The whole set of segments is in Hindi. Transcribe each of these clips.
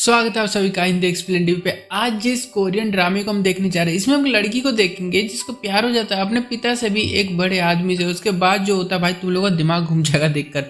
स्वागत है आप सभी का हिंदी एक्सप्लेन टीवी पे। आज जिस कोरियन ड्रामे को हम देखने जा रहे हैं, इसमें हम एक लड़की को देखेंगे जिसको प्यार हो जाता है अपने पिता से भी, एक बड़े आदमी से। उसके बाद जो होता है भाई, तुम लोगों का दिमाग घूम जाएगा देखकर।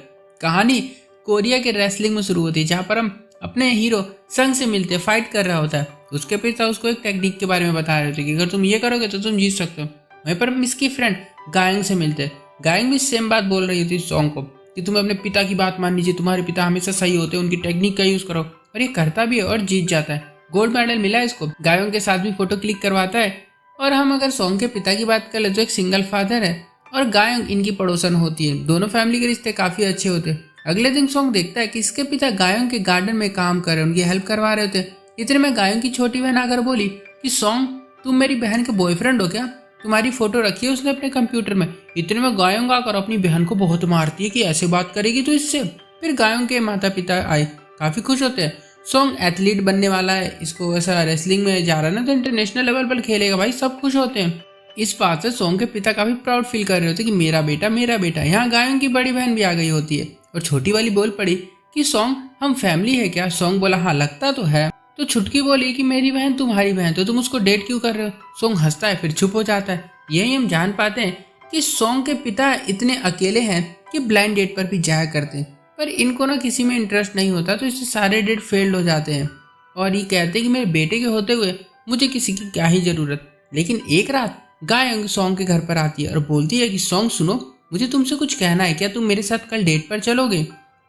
कहानी कोरिया के रेसलिंग में शुरू होती है, जहाँ पर हम अपने हीरो संग से मिलते, फाइट कर रहा होता है। उसके पिता उसको एक टेक्निक के बारे में बता रहे थे कि अगर तुम ये करोगे तो तुम जीत सकते हो। वहीं पर हम इसकी फ्रेंड गायंग से मिलते। गायंग भी सेम बात बोल रही थी सॉन्ग को कि तुम्हें अपने पिता की बात माननी चाहिए, तुम्हारे पिता हमेशा सही होते हैं, उनकी टेक्निक का यूज करो। और ये करता भी है और जीत जाता है। गोल्ड मेडल मिला है इसको। गायों के साथ भी फोटो क्लिक करवाता है। और हम अगर सॉन्ग के पिता की बात कर ले तो एक सिंगल फादर है और गायों इनकी पड़ोसन होती है। दोनों फैमिली के रिश्ते काफी अच्छे होते हैं। अगले दिन सॉन्ग देखता है कि इसके पिता गायों के गार्डन में काम कर रहे, उनकी हेल्प करवा रहे होते। इतने में गायों की छोटी बहन आकर बोली कि सॉन्ग, तुम मेरी बहन के बॉयफ्रेंड हो क्या? तुम्हारी फोटो रखी है उसने अपने कंप्यूटर में। इतने में गायों आकर अपनी बहन को बहुत मारती है कि ऐसे बात करेगी तो इससे। फिर गायों के माता पिता आए, काफी खुश होते हैं। सॉन्ग एथलीट बनने वाला है, इसको ऐसा रेसलिंग में जा रहा है ना, तो इंटरनेशनल लेवल पर खेलेगा भाई, सब खुश होते हैं। इस बात से सॉन्ग के पिता काफी प्राउड फील कर रहे होते कि मेरा बेटा मेरा बेटा। यहाँ गायों की बड़ी बहन भी आ गई होती है और छोटी वाली बोल पड़ी कि सॉन्ग, हम फैमिली है क्या? सॉन्ग बोला हाँ लगता तो है। तो छुटकी बोली कि मेरी बहन तुम्हारी बहन, तो तुम उसको डेट क्यों कर रहे हो? सॉन्ग हंसता है, फिर चुप हो जाता है। यही हम जान पाते हैं कि सॉन्ग के पिता इतने अकेले हैं कि ब्लाइंड डेट पर भी जाया करते हैं, पर इनको ना किसी में इंटरेस्ट नहीं होता, तो इससे सारे डेट फेल्ड हो जाते हैं। और ये कहते हैं कि मेरे बेटे के होते हुए मुझे किसी की क्या ही जरूरत। लेकिन एक रात गायंग सॉन्ग के घर पर आती है और बोलती है कि सॉन्ग सुनो, मुझे तुमसे कुछ कहना है, क्या तुम मेरे साथ कल डेट पर चलोगे?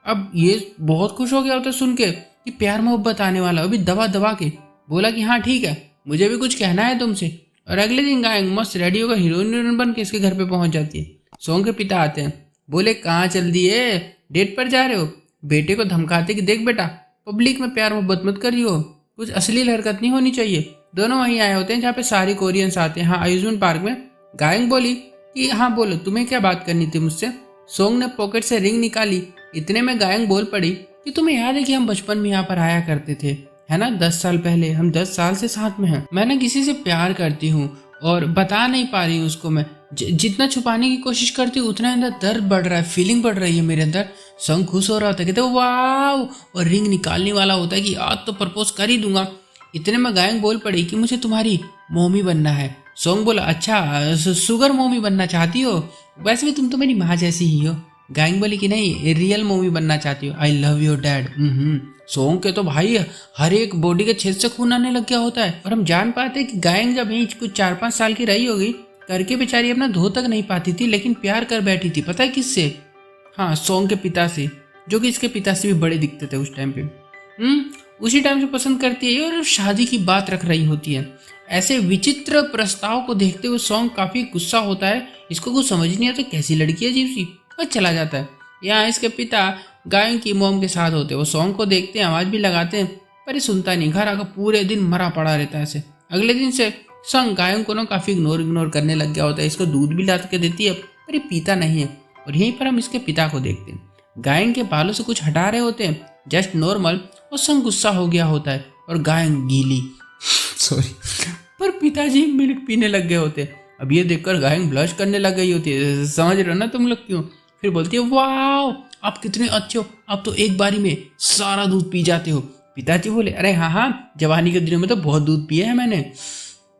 अब ये बहुत खुश हो गया होता सुन के कि प्यार मोहब्बत आने वाला, अभी दबा दबा के बोला कि हाँ ठीक है, मुझे भी कुछ कहना है तुमसे। और अगले दिन गायंग मस्त रेडी होकर हीरोइन बन के इसके घर पे पहुंच जाती है। सॉन्ग के पिता आते हैं, बोले कहाँ चल दिए, डेट पर जा रहे हो? बेटे को धमकाते कि देख बेटा, पब्लिक में प्यार मोहब्बत मत करियो, कुछ अश्लील हरकत नहीं होनी चाहिए। दोनों वहीं आए होते हैं जहाँ पे सारे कोरियंस आते हैं, हाँ अम्यूजमेंट पार्क में। गायंग बोली कि हाँ बोलो, तुम्हें क्या बात करनी थी मुझसे? सॉन्ग ने पॉकेट से रिंग निकाली। इतने में गायंग बोल पड़ी कि तुम्हें याद है कि हम बचपन में यहाँ पर आया करते थे, है ना, 10 साल पहले, हम 10 साल से साथ में हैं। मैं ना किसी से प्यार करती हूँ और बता नहीं पा रही हूँ उसको। मैं जितना छुपाने की कोशिश करती हूँ उतना अंदर दर्द बढ़ रहा है, फीलिंग बढ़ रही है मेरे अंदर। सॉन्ग खुश हो रहा होता है, कहते वाह, और रिंग निकालने वाला होता है कि आज तो प्रपोज कर ही दूंगा। इतने में गायंग बोल पड़ी कि मुझे तुम्हारी मोमी बनना है। सॉन्ग बोला अच्छा, सुगर मोमी बनना चाहती हो? वैसे भी तुम तो मेरी माँ जैसी ही हो। गायंग बोली कि नहीं, रियल मोमी बनना चाहती हो। I love your dad. Song के तो भाई हर एक बॉडी के छेद से खून आने लग गया होता है। और हम जान पाते हैं कि गायंग जब यही कुछ 4-5 साल की रही होगी, करके बेचारी अपना धो तक नहीं पाती थी, लेकिन प्यार कर बैठी थी। पता है किससे? हाँ, सॉन्ग के पिता से, जो कि इसके पिता से भी बड़े दिखते थे उस टाइम पे। उसी टाइम से पसंद करती है और शादी की बात रख रही होती है। ऐसे विचित्र प्रस्ताव को देखते हुए सॉन्ग काफी गुस्सा होता है। इसको कुछ समझ नहीं आता, कैसी लड़की अजीब सी, और चला जाता है। यहाँ इसके पिता गायों की मोम के साथ होते हैं। वो सॉन्ग को देखते हैं, आवाज भी लगाते हैं, पर ये सुनता नहीं। घर आकर पूरे दिन मरा पड़ा रहता है ऐसे। अगले दिन से सॉन्ग गायों को ना काफी इग्नोर करने लग गया होता है। इसको दूध भी ला के देती है, पर ये पीता नहीं है। और यहीं पर हम इसके पिता को देखते हैं, गायन के बालों से कुछ हटा रहे होते हैं, जस्ट नॉर्मल। और सॉन्ग गुस्सा हो गया होता है और गायन गीली सॉरी, पर पिताजी मिल्क पीने लग गए होते हैं। अब ये देखकर गायन ब्लश करने लग गई होती है, समझ रहे हो ना तुम लोग क्यों? फिर बोलती है वाह, आप कितने अच्छे हो, आप तो एक बारी में सारा दूध पी जाते हो। पिताजी बोले अरे हाँ, जवानी के दिनों में तो बहुत दूध पिया है मैंने।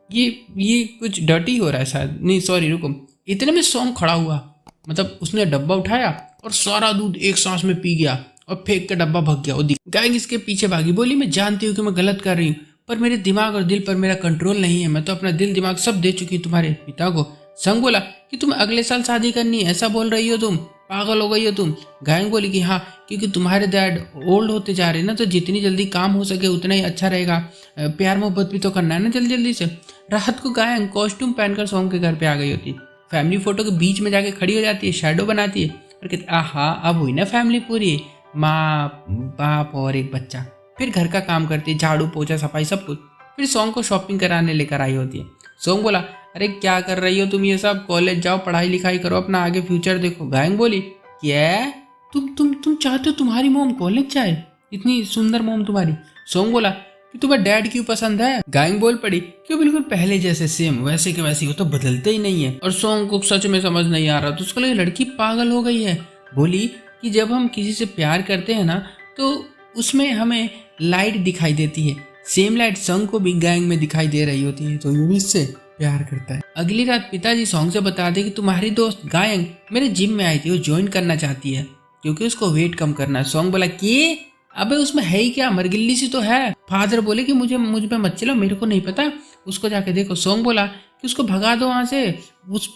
ये कुछ डर्टी हो रहा है शायद, नहीं सॉरी रुको। इतने में सॉन्ग खड़ा हुआ, मतलब उसने डब्बा उठाया और सारा दूध एक सांस में पी गया और फेंक के डब्बा भाग गया। गायंग इसके पीछे भागी, बोली मैं जानती हूँ कि मैं गलत कर रही हूँ, पर मेरे दिमाग और दिल पर मेरा कंट्रोल नहीं है। मैं तो अपना दिल दिमाग सब दे चुकी हूँ तुम्हारे पिता को। संग बोला कि तुम अगले साल शादी करनी है, ऐसा बोल रही हो तुम, पागल हो गई हो तुम? गायंग बोली कि हाँ, क्योंकि तुम्हारे डैड ओल्ड होते जा रहे हैं ना, तो जितनी जल्दी काम हो सके उतना ही अच्छा रहेगा। प्यार मोहब्बत भी तो करना है ना जल्दी से। रात को गायंग कॉस्ट्यूम पहनकर सॉन्ग के घर पे आ गई होती। फैमिली फोटो के बीच में जाके खड़ी हो जाती है, शैडो बनाती है और कहती आहा, अब हुई ना फैमिली पूरी, माँ बाप और एक बच्चा। फिर घर का काम करती है, झाड़ू पोछा सफाई सब कुछ। फिर सॉन्ग को शॉपिंग कराने लेकर आई होती है। सॉन्ग बोला अरे क्या कर रही हो तुम ये सब, कॉलेज जाओ, पढ़ाई लिखाई करो, अपना आगे फ्यूचर देखो। गायंग बोली क्या तुम चाहते हो तुम्हारी मोम कॉलेज जाए? इतनी सुंदर मोम तुम्हारी। सॉन्ग बोला कि तुम्हें डैड क्यों पसंद है? गायंग बोल पड़ी क्यों, बिल्कुल पहले जैसे सेम, वैसे के वैसे, वो तो बदलते ही नहीं है। और सॉन्ग को सच में समझ नहीं आ रहा, तो उसको लगे लड़की पागल हो गई है। बोली कि जब हम किसी से प्यार करते हैं ना, तो उसमें हमें लाइट दिखाई देती है। सेम लाइट सॉन्ग को भी गैंग में दिखाई दे रही होती है, तो ये भी इससे प्यार करता है। अगली रात पिताजी सॉन्ग से बताते कि तुम्हारी दोस्त गायंग मेरे जिम में आई थी, वो ज्वाइन करना चाहती है क्योंकि उसको वेट कम करना है। सॉन्ग बोला कि अबे उसमें है ही क्या, मरगिल्ली सी तो है। फादर बोले कि मुझ पे मत चलो, मेरे को नहीं पता, उसको जाके देखो। सॉन्ग बोला कि उसको भगा दो वहां से,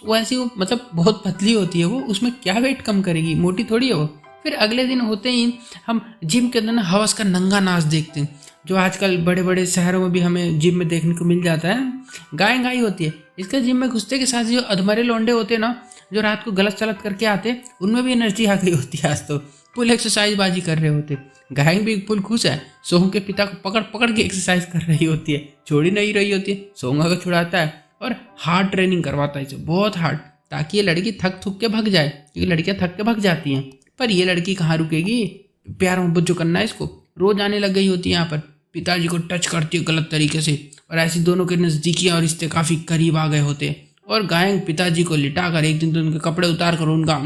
वैसी वो मतलब बहुत पतली होती है वो, उसमें क्या वेट कम करेगी, मोटी थोड़ी है वो। फिर अगले दिन होते ही हम जिम के अंदर ना हवस का नंगा नाच देखते हैं, जो आजकल बड़े बड़े शहरों में भी हमें जिम में देखने को मिल जाता है। गाय होती है इसके जिम में घुसते के साथ जो अधमरे लौंडे होते हैं ना, जो रात को गलत सलत करके आते, उनमें भी एनर्जी आ गई होती है। आज तो फुल एक्सरसाइज बाजी कर रहे होते। गायंग भी फुल खुश है, सोंग के पिता को पकड़ पकड़ के एक्सरसाइज कर रही होती है, छोड़ी नहीं रही होती है। सोंग को छुड़ाता है और हार्ड ट्रेनिंग करवाता है इसे, बहुत हार्ड, ताकि ये लड़की थक थुक के भग जाए, क्योंकि लड़कियां थक के भग जाती हैं। पर ये लड़की कहाँ रुकेगी, प्यार मोहब्बत जो करना है इसको, रोज आने लग गई होती है यहाँ पर। पिताजी को टच करती है गलत तरीके से, और ऐसी दोनों के नज़दीकियाँ और रिश्ते काफ़ी करीब आ गए होते हैं। और गायंग पिताजी को लिटा कर एक दिन तो उनके कपड़े उतार कर उनका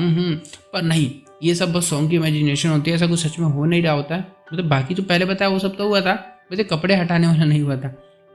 पर नहीं, ये सब बस सॉन्ग की इमेजिनेशन होती है, ऐसा कुछ सच में हो नहीं रहा होता है। मतलब बाकी तो पहले बताया वो सब तो हुआ था, वैसे कपड़े हटाने वाला नहीं हुआ था।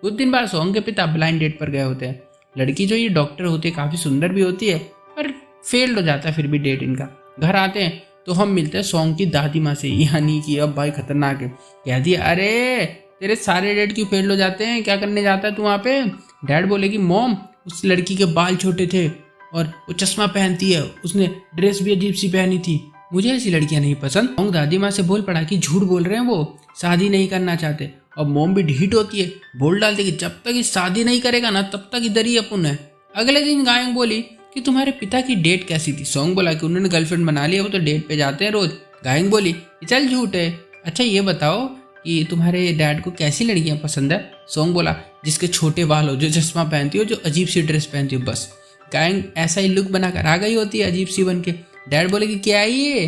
कुछ दिन बाद सॉन्ग के पिता ब्लाइंड डेट पर गए होते हैं। लड़की जो ये डॉक्टर होती है काफ़ी सुंदर भी होती है, पर फेल्ड हो जाता है फिर भी डेट इनका। घर आते हैं तो हम मिलते हैं सॉन्ग की दादी माँ से, यानी कि अब भाई खतरनाक है। कह दिया अरे तेरे सारे डेट क्यों फेल हो जाते हैं, क्या करने जाता है तू वहाँ पे। डैड बोले कि मॉम उस लड़की के बाल छोटे थे और वो चश्मा पहनती है, उसने ड्रेस भी अजीब सी पहनी थी, मुझे ऐसी लड़कियां नहीं पसंद। सॉन्ग दादी माँ से बोल पड़ा कि झूठ बोल रहे हैं, वो शादी नहीं करना चाहते। और मोम भी ढीठ होती है, बोल डालती कि जब तक ये शादी नहीं करेगा ना तब तक इधर ही अपन है। अगले दिन गायंग बोली कि तुम्हारे पिता की डेट कैसी थी। सॉन्ग बोला कि उन्होंने गर्लफ्रेंड बना लिया, वो तो डेट पे जाते हैं रोज। गायंग बोली चल झूठ है, अच्छा ये बताओ कि तुम्हारे डैड को कैसी लड़कियां पसंद है। सॉन्ग बोला जिसके छोटे बाल हो, जो चश्मा पहनती हो, जो अजीब सी ड्रेस पहनती हो, बस। गायंग ऐसा ही लुक बनाकर आ गई होती है अजीब सी बन के। डैड बोले कि क्या है ये,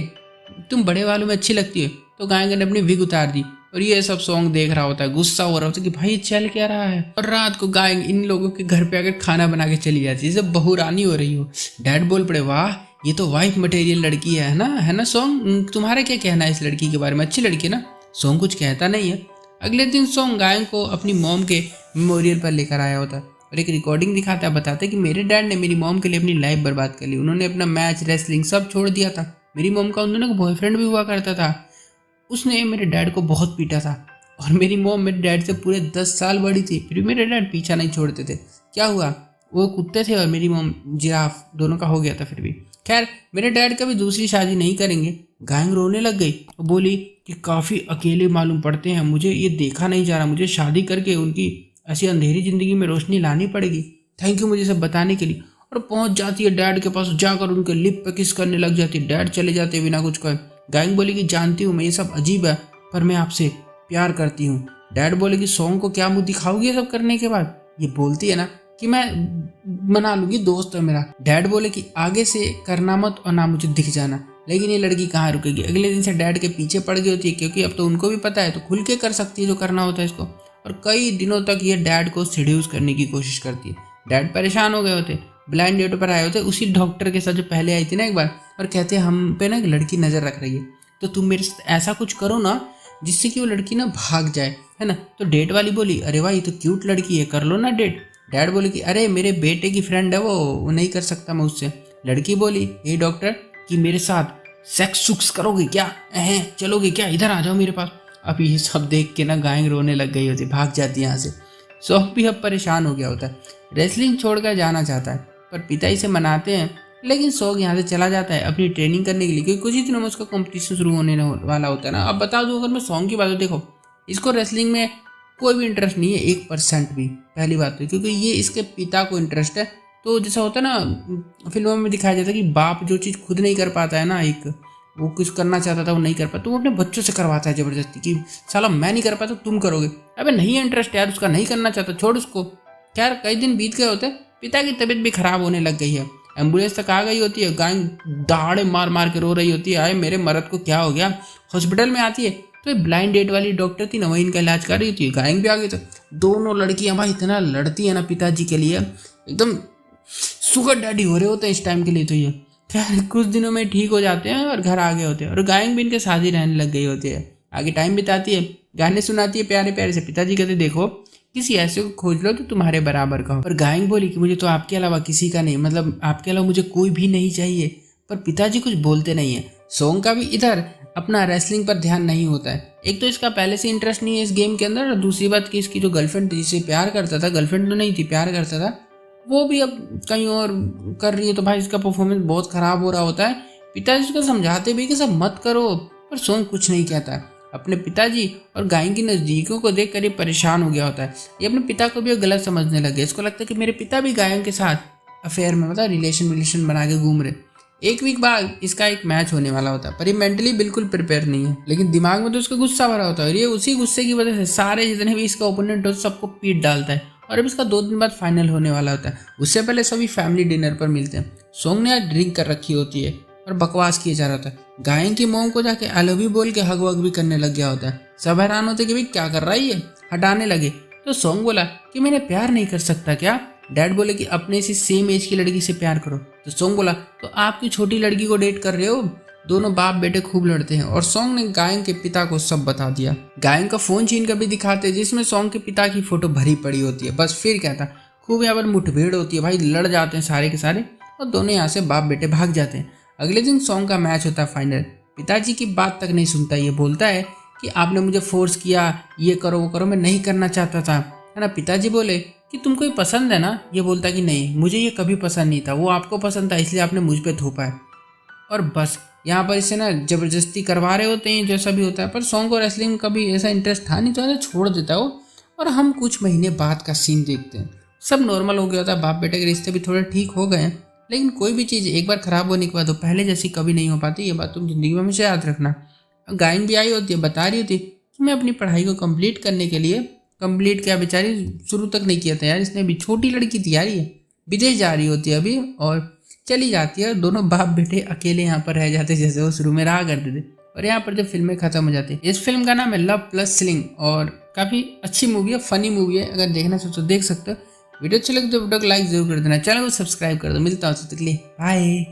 तुम बड़े बालों में अच्छी लगती है। तो गायंग ने अपनी विग उतार दी और ये सब सॉन्ग देख रहा होता है, गुस्सा हो रहा होता है कि भाई चल क्या रहा है। और रात को गायंग इन लोगों के घर पे आकर खाना बना के चली जाती है, जैसे बहू रानी हो रही हो। डैड बोल पड़े वाह ये तो वाइफ मटेरियल लड़की है ना सॉन्ग, तुम्हारा क्या कहना है इस लड़की के बारे में, अच्छी लड़की है ना। सॉन्ग कुछ कहता नहीं है। अगले दिन सॉन्ग गायंग को अपनी मॉम के मेमोरियल पर लेकर आया होता है और एक रिकॉर्डिंग दिखाता है, बताता है कि मेरे डैड ने मेरी मॉम के लिए अपनी लाइफ बर्बाद कर ली, उन्होंने अपना मैच रेसलिंग सब छोड़ दिया था। मेरी मॉम का उन दोनों का बॉयफ्रेंड भी हुआ करता था, उसने मेरे डैड को बहुत पीटा था और मेरी मॉम मेरे डैड से पूरे 10 साल बड़ी थी, फिर भी मेरे डैड पीछा नहीं छोड़ते थे। क्या हुआ, वो कुत्ते थे और मेरी मॉम जिराफ, दोनों का हो गया था फिर भी। खैर मेरे डैड कभी दूसरी शादी नहीं करेंगे। गायंग रोने लग गई और बोली कि काफ़ी अकेले मालूम पड़ते हैं, मुझे ये देखा नहीं जा रहा, मुझे शादी करके उनकी ऐसी अंधेरी ज़िंदगी में रोशनी लानी पड़ेगी। थैंक यू मुझे सब बताने के लिए। और पहुंच जाती है डैड के पास, जाकर उनके लिप पे किस करने लग जाती है। डैड चले जाते हैं बिना कुछ कहे। गायंग बोली कि जानती हूँ मैं ये सब अजीब है, पर मैं आपसे प्यार करती हूँ। डैड बोले कि सॉन्ग को क्या मुँह दिखाओगी ये सब करने के बाद। ये बोलती है ना कि मैं मना लूंगी, दोस्त है मेरा। डैड बोले कि आगे से करना मत और ना मुझे दिख जाना। लेकिन ये लड़की कहाँ रुकेगी, अगले दिन से डैड के पीछे पड़ गई होती है, क्योंकि अब तो उनको भी पता है तो खुल के कर सकती है जो करना होता है इसको। और कई दिनों तक ये डैड को सीड्यूस करने की कोशिश करती है। डैड परेशान हो गए होते, ब्लाइंड डेट पर आए होते उसी डॉक्टर के साथ जो पहले आई थी ना एक बार, और कहते हैं हम पे ना एक लड़की नज़र रख रही है, तो तुम मेरे साथ ऐसा कुछ करो ना जिससे कि वो लड़की ना भाग जाए, है ना। तो डेट वाली बोली अरे वाह ये तो क्यूट लड़की है, कर लो ना डेट। डैड बोले कि अरे मेरे बेटे की फ्रेंड है वो नहीं कर सकता मैं उससे। लड़की बोली हे डॉक्टर कि मेरे साथ सेक्स सुक्स करोगे क्या, चलोगे क्या, इधर आ जाओ मेरे पास। अब ये सब देख के ना गायंग रोने लग गई होती, भाग जाती है यहाँ से। सॉन्ग भी अब परेशान हो गया होता है, रेसलिंग छोड़कर जाना चाहता है, पर पिता इसे मनाते हैं। लेकिन सॉन्ग यहाँ से चला जाता है अपनी ट्रेनिंग करने के लिए, क्योंकि कुछ ही दिनों में उसका कंपटीशन शुरू होने वाला होता है ना। अब बता दूँ अगर मैं सॉन्ग की बात हो, देखो इसको रेसलिंग में कोई भी इंटरेस्ट नहीं है 1% भी, पहली बात तो, क्योंकि ये इसके पिता को इंटरेस्ट है। तो जैसा होता है ना फिल्मों में दिखाया जाता है कि बाप जो चीज़ खुद नहीं कर पाता है ना, एक वो कुछ करना चाहता था वो नहीं कर पाता, तो वो अपने बच्चों से करवाता है ज़बरदस्ती कि साला मैं नहीं कर पाता तुम करोगे। अबे नहीं है इंटरेस्ट यार उसका, नहीं करना चाहता, छोड़ उसको। खैर कई दिन बीत गए होते, पिता की तबीयत भी खराब होने लग गई है। एम्बुलेंस तक आ गई होती है, गाय दहाड़े मार मार के रो रही होती है, आए मेरे मर्द को क्या हो गया। हॉस्पिटल में आती है तो ब्लाइंड डेट वाली डॉक्टर थी ना, वही इनका इलाज कर रही थी। गायंग भी आ गई, तो दोनों लड़कियां भाई इतना लड़ती है ना पिताजी के लिए, एकदम सुगर डैडी हो रहे होते हैं इस टाइम के लिए। तो ये खैर कुछ दिनों में ठीक हो जाते हैं और घर आ गए होते हैं, और गायंग भी इनके साथ ही रहने लग गई होती है। आगे टाइम बिताती है, गाने सुनाती है प्यारे प्यारे से। पिताजी कहते देखो किसी ऐसे को खोज लो तो तुम्हारे बराबर का हो। और गायन बोली कि मुझे तो आपके अलावा किसी का नहीं, मतलब आपके अलावा मुझे कोई भी नहीं चाहिए। पर पिताजी कुछ बोलते नहीं है। सोंग का भी इधर अपना रेसलिंग पर ध्यान नहीं होता है। एक तो इसका पहले से इंटरेस्ट नहीं है इस गेम के अंदर, और दूसरी बात कि इसकी जो गर्लफ्रेंड जिसे प्यार करता था, गर्लफ्रेंड तो नहीं थी प्यार करता था, वो भी अब कहीं और कर रही है। तो भाई इसका परफॉर्मेंस बहुत खराब हो रहा होता है। पिताजी उसको समझाते भी कि सब मत करो, पर सोंग कुछ नहीं कहता है। अपने पिताजी और गायन की नज़दीकियों को देखकर ये परेशान हो गया होता है। ये अपने पिता को भी गलत समझने लगे। इसको लगता है कि मेरे पिता भी गायन के साथ अफेयर में, मतलब रिलेशन बना के घूम रहे। एक वीक बाद इसका एक मैच होने वाला होता है, पर ये मेंटली बिल्कुल प्रिपेयर नहीं है, लेकिन दिमाग में तो उसका गुस्सा भरा होता है। और ये उसी गुस्से की वजह से सारे जितने भी इसका ओपोनेंट हो सबको पीट डालता है। और अब इसका 2 दिन बाद फाइनल होने वाला होता है। उससे पहले सभी फैमिली डिनर पर मिलते हैं। सोंग ने आज ड्रिंक कर रखी होती है और बकवास किया जा रहा होता है। गायन की मोम को जाके आई लव यू बोल के हग वग भी करने लग गया होता है। सब हैरान होते कि भाई क्या कर रहा है ये, हटाने लगे। तो सोंग बोला कि मैंने प्यार नहीं कर सकता क्या। डैड बोले कि अपने से सेम एज की लड़की से प्यार करो। तो सोंग बोला तो आपकी छोटी लड़की को डेट कर रहे हो। दोनों बाप बेटे खूब लड़ते हैं और सोंग ने गायन के पिता को सब बता दिया। गायन का फोन छीन कर भी दिखाते हैं जिसमें सोंग के पिता की फोटो भरी पड़ी होती है। बस फिर क्या था, खूब यहाँ पर मुठभेड़ होती है भाई, लड़ जाते हैं सारे के सारे और दोनों यहाँ से बाप बेटे भाग जाते हैं। अगले दिन सोंग का मैच होता है फाइनल। पिताजी की बात तक नहीं सुनता। ये बोलता है कि आपने मुझे फोर्स किया, ये करो वो करो, मैं नहीं करना चाहता था, है ना। पिताजी बोले कि तुमको ये पसंद है ना। ये बोलता कि नहीं, मुझे ये कभी पसंद नहीं था, वो आपको पसंद था इसलिए आपने मुझ पे थोपा है। और बस यहाँ पर इसे ना जबरदस्ती करवा रहे होते हैं जैसा भी होता है। पर सोंग को रेसलिंग में कभी ऐसा इंटरेस्ट था नहीं, तो ऐसे छोड़ देता है वो। और हम कुछ महीने बाद का सीन देखते हैं। सब नॉर्मल हो गया होता है, बाप बेटे के रिश्ते भी थोड़े ठीक हो गए हैं। लेकिन कोई भी चीज़ एक बार खराब होने के बाद वो पहले जैसी कभी नहीं हो पाती। ये बात तुम जिंदगी में हमेशा याद रखना। गायन भी आई होती है, बता रही होती है कि मैं अपनी पढ़ाई को कंप्लीट करने के लिए, कंप्लीट क्या बेचारी शुरू तक नहीं किया था यार इसने, अभी छोटी लड़की थी यार, ये विदेश जा रही होती है अभी और चली जाती है। दोनों बाप बेटे अकेले यहाँ पर रह जाते जैसे वो शुरू में रहा करते थे। और यहाँ पर जब फिल्में खत्म हो जाती है। इस फिल्म का नाम है लव प्लस स्लिंग और काफ़ी अच्छी मूवी है, फनी मूवी है। अगर देखना चाहो तो देख सकते हो। वीडियो अच्छी लगे तो वीडियो को लाइक जरूर कर देना, चैनल को सब्सक्राइब कर दो। मिलता हूँ तब तक के लिए बाय।